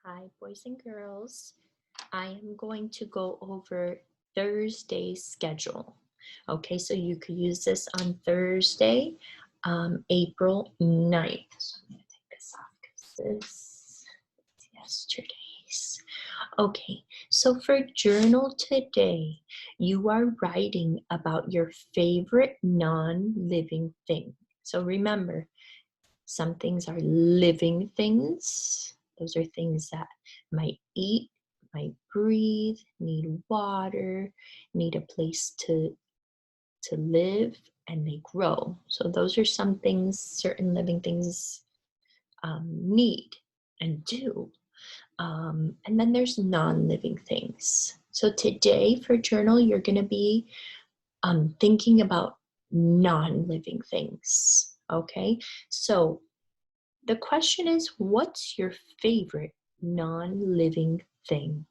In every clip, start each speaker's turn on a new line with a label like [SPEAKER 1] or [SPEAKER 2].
[SPEAKER 1] Hi, boys and girls. I am going to go over Thursday's schedule. Okay, so you could use this on Thursday, April 9th. So I'm going to take this off because this is yesterday's. Okay, so for journal today, you are writing about your favorite non-living thing. So remember, some things are living things. Those are things that might eat, might breathe, need water, need a place to live, and they grow. So those are some things certain living things need and do. And then there's non-living things. So today for journal, you're going to be thinking about non-living things. Okay, so the question is, what's your favorite non-living thing?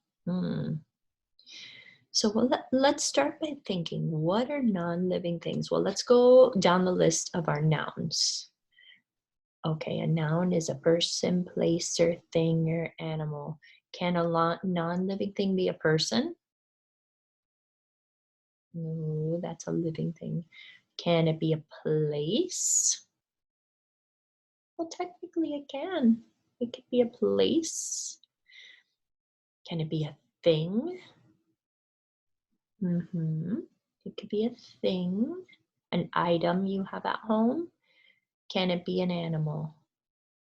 [SPEAKER 1] So let's start by thinking, what are non-living things? Well, let's go down the list of our nouns. Okay, a noun is a person, place, or thing, or animal. Can a non-living thing be a person? No, that's a living thing. Can it be a place? Well, technically it can. It could be a place. Can it be a thing? It could be a thing, an item you have at home. Can it be an animal?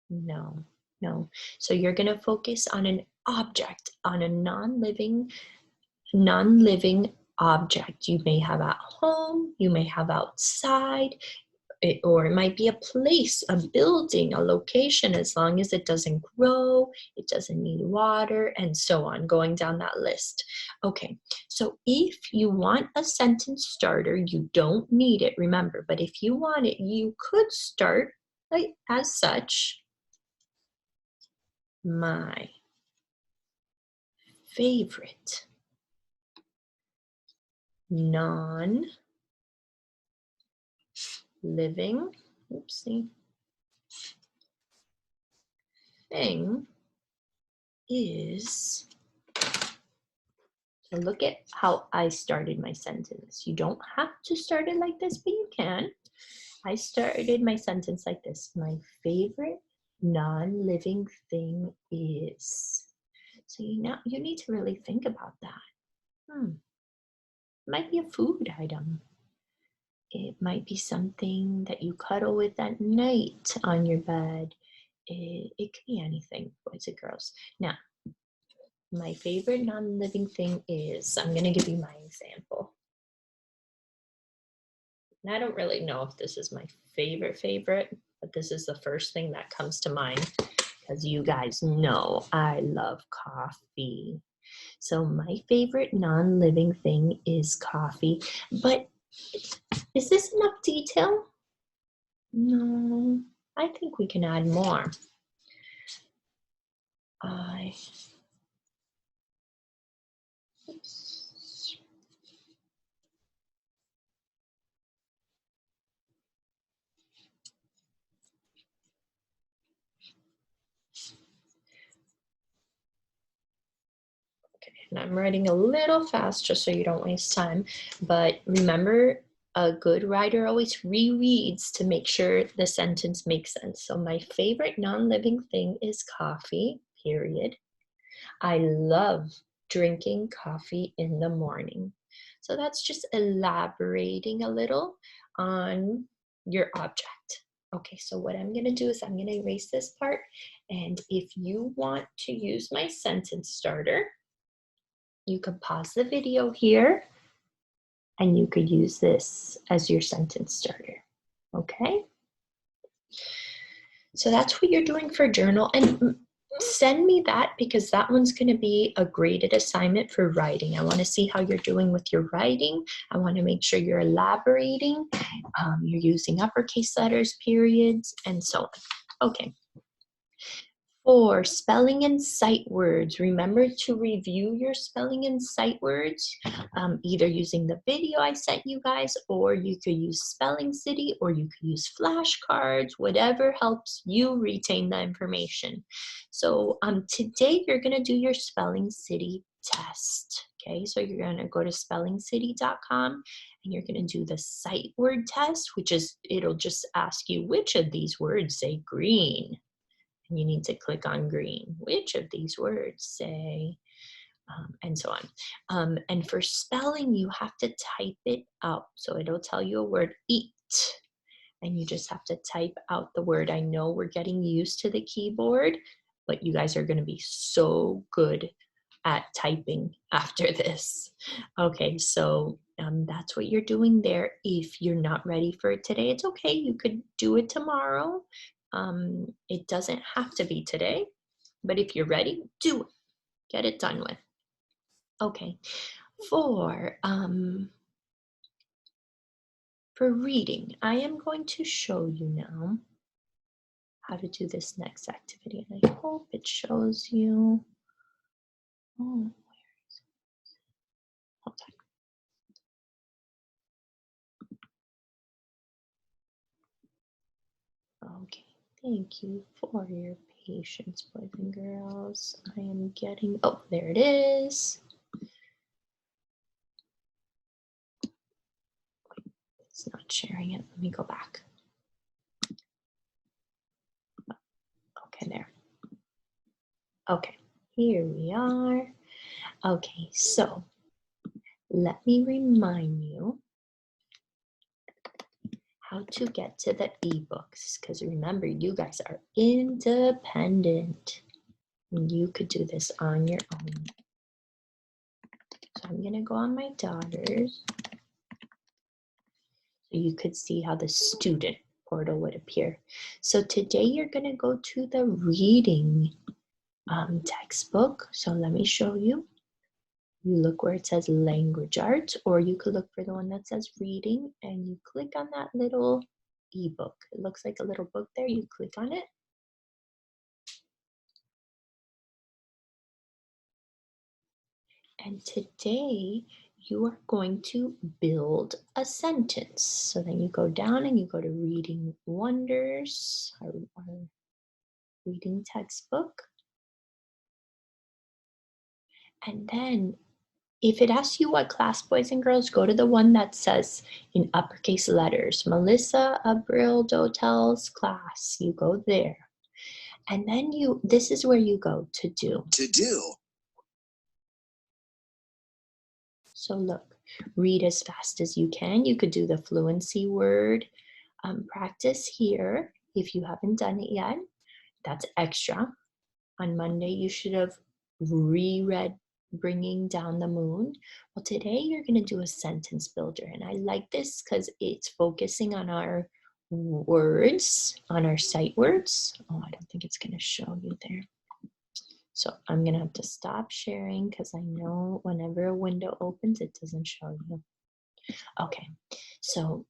[SPEAKER 1] No, no. So you're going to focus on an object, on a non-living object you may have at home, you may have outside, or it might be a place, a building, a location, as long as it doesn't grow, it doesn't need water, and so on, going down that list. Okay, so if you want a sentence starter, you don't need it, remember, but if you want it, you could start like as such. My favorite non-living, oopsie, thing is, so look at how I started my sentence. You don't have to start it like this, but you can. I started my sentence like this. My favorite non-living thing is. So you need to really think about that. It might be a food item. It might be something that you cuddle with at night on your bed. It could be anything, boys and girls. Now, my favorite non-living thing is, I'm going to give you my example. And I don't really know if this is my favorite, but this is the first thing that comes to mind because you guys know I love coffee. So my favorite non-living thing is coffee, but is this enough detail? No, I think we can add more. Okay, and I'm writing a little fast just so you don't waste time, but remember, a good writer always rereads to make sure the sentence makes sense. So my favorite non-living thing is coffee, period. I love drinking coffee in the morning. So that's just elaborating a little on your object. Okay, so what I'm going to do is I'm going to erase this part. And if you want to use my sentence starter, you could pause the video here and you could use this as your sentence starter. Okay? So that's what you're doing for journal. And send me that because that one's going to be a graded assignment for writing. I want to see how you're doing with your writing. I want to make sure you're elaborating. You're using uppercase letters, periods, and so on. Okay. For spelling and sight words, remember to review your spelling and sight words, either using the video I sent you guys, or you could use Spelling City, or you could use flashcards, whatever helps you retain the information. So today you're going to do your Spelling City test. Okay, so you're going to go to spellingcity.com and you're going to do the sight word test, which is, it'll just ask you which of these words say green. And you need to click on green. Which of these words say, and so on. And for spelling, you have to type it out. So it'll tell you a word, eat, and you just have to type out the word. I know we're getting used to the keyboard, but you guys are going to be so good at typing after this. Okay, so that's what you're doing there. If you're not ready for it today, it's okay. You could do it tomorrow. It doesn't have to be today, but if you're ready, do it. Get it done with. Okay, for reading, I am going to show you now how to do this next activity, and I hope it shows you. Oh, where is it? Hold on. Okay, thank you for your patience, boys and girls. I am getting, oh, there it is. It's not sharing it. Let me go back. Okay, there. Okay, here we are. Okay, so let me remind you how to get to the ebooks, because remember, you guys are independent and you could do this on your own. So I'm gonna go on my daughter's so you could see how the student portal would appear. So today you're gonna go to the reading textbook. So let me show you. You look where it says language arts, or you could look for the one that says reading and you click on that little ebook. It looks like a little book there. You click on it. And today you are going to build a sentence. So then you go down and you go to Reading Wonders, our reading textbook. And then if it asks you what class, boys and girls, go to the one that says in uppercase letters, Melissa Abril-Dotel's class. You go there. And then this is where you go to do. To do. So look, read as fast as you can. You could do the fluency word practice here if you haven't done it yet. That's extra. On Monday, you should have reread Bringing Down the Moon. Well, today you're going to do a sentence builder. And I like this because it's focusing on our words, on our sight words. Oh, I don't think it's going to show you there. So I'm going to have to stop sharing because I know whenever a window opens, it doesn't show you. Okay, so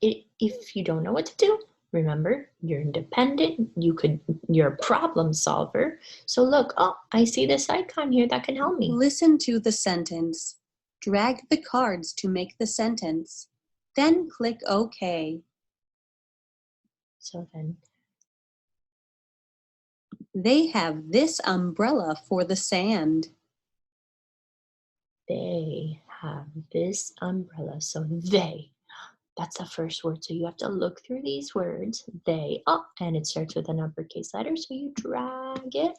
[SPEAKER 1] if you don't know what to do, remember, you're independent, you're a problem solver. So look, oh, I see this icon here that can help me.
[SPEAKER 2] Listen to the sentence. Drag the cards to make the sentence. Then click OK.
[SPEAKER 1] So then,
[SPEAKER 2] they have this umbrella for the sand.
[SPEAKER 1] they have this umbrella. So they, that's the first word. So you have to look through these words. They, oh, and it starts with an uppercase letter. So you drag it.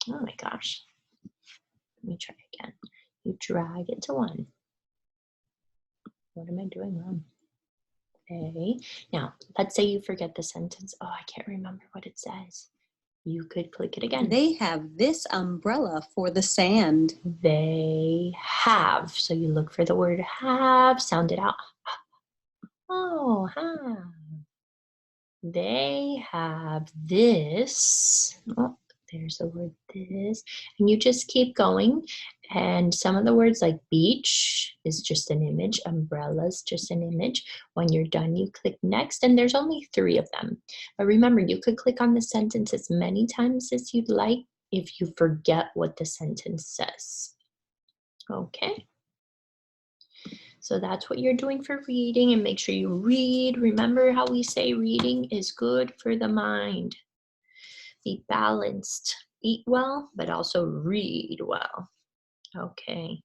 [SPEAKER 1] Oh my gosh. Let me try again. You drag it to one. What am I doing wrong? Okay. Now, let's say you forget the sentence. Oh, I can't remember what it says. You could click it again.
[SPEAKER 2] They have this umbrella for the sand.
[SPEAKER 1] They have. So you look for the word have, sound it out. Oh, have. They have this. Oh, There's the word this. And you just keep going. And some of the words like beach is just an image, umbrella is just an image. When you're done, you click next, and there's only 3 of them. But remember, you could click on the sentence as many times as you'd like if you forget what the sentence says. Okay? So that's what you're doing for reading, and make sure you read. Remember how we say reading is good for the mind. Be balanced. Eat well, but also read well. Okay.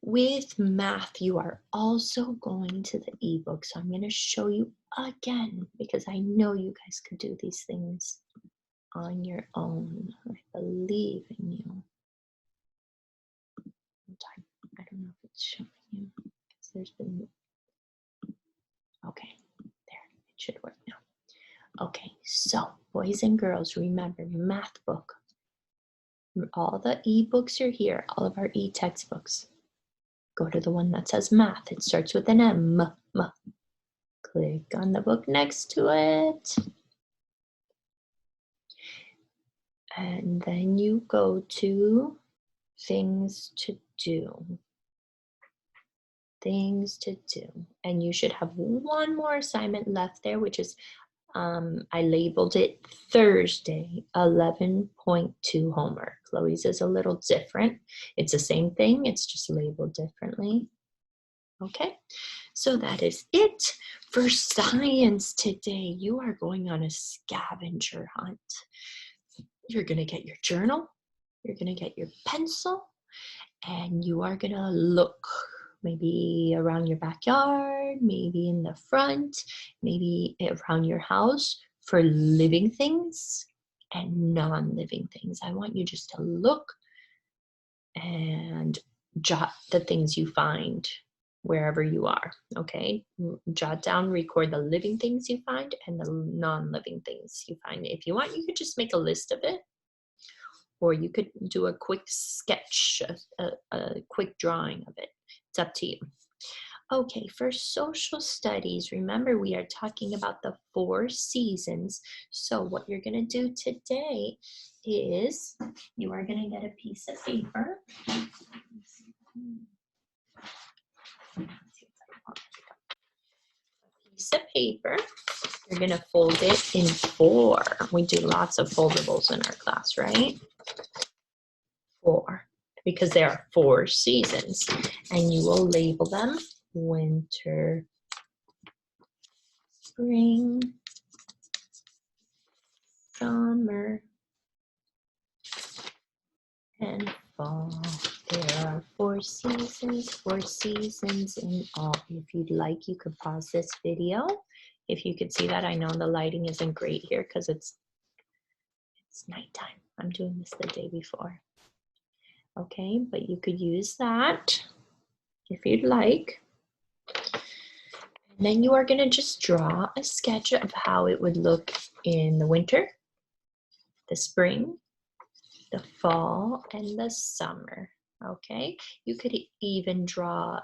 [SPEAKER 1] With math, you are also going to the ebook. So I'm going to show you again because I know you guys could do these things on your own. I believe in you. I don't know if it's showing you because there's been. Okay, there. It should work now. Okay, so boys and girls, remember math book. All the ebooks are here, all of our e-textbooks. Go to the one that says math. It starts with an M. Click on the book next to it. And then you go to things to do. Things to do. And you should have one more assignment left there, which is, I labeled it Thursday, 11.2 homework. Chloe's is a little different. It's the same thing, it's just labeled differently. Okay, so that is it for science today. You are going on a scavenger hunt. You're going to get your journal, you're going to get your pencil, and you are going to look maybe around your backyard, maybe in the front, maybe around your house for living things and non-living things. I want you just to look and jot the things you find wherever you are, okay? Jot down, record the living things you find and the non-living things you find. If you want, you could just make a list of it, or you could do a quick sketch, a quick drawing of it. It's up to you. Okay, for social studies, remember we are talking about the 4 seasons. So what you're going to do today is you are going to get a piece of paper. Piece of paper. You're going to fold it in 4. We do lots of foldables in our class, right? 4, because there are 4 seasons, and you will label them winter, spring, summer, and fall. There are 4 seasons in all. If you'd like, you could pause this video. If you could see that, I know the lighting isn't great here because it's nighttime. I'm doing this the day before. Okay, but you could use that if you'd like. And then you are going to just draw a sketch of how it would look in the winter, the spring, the fall, and the summer. Okay, you could even draw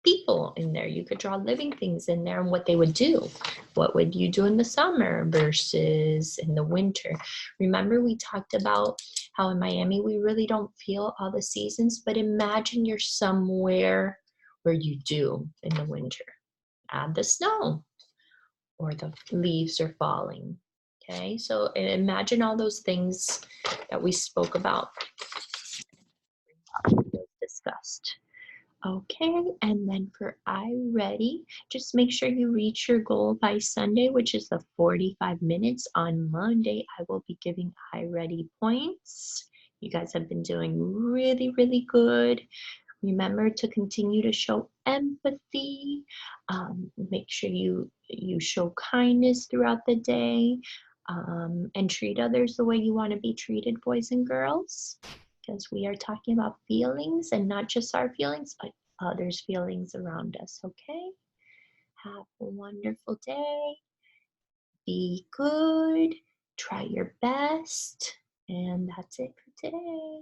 [SPEAKER 1] people in there. You could draw living things in there and what they would do. What would you do in the summer versus in the winter? Remember, we talked about how in Miami we really don't feel all the seasons, but imagine you're somewhere where you do in the winter. Add the snow or the leaves are falling. Okay, so imagine all those things that we spoke about, discussed. Okay, and then for iReady, just make sure you reach your goal by Sunday, which is the 45 minutes. On Monday, I will be giving iReady points. You guys have been doing really, really good. Remember to continue to show empathy. Make sure you show kindness throughout the day, and treat others the way you want to be treated, boys and girls, because we are talking about feelings and not just our feelings, but others' feelings around us, okay? Have a wonderful day. Be good. Try your best. And that's it for today.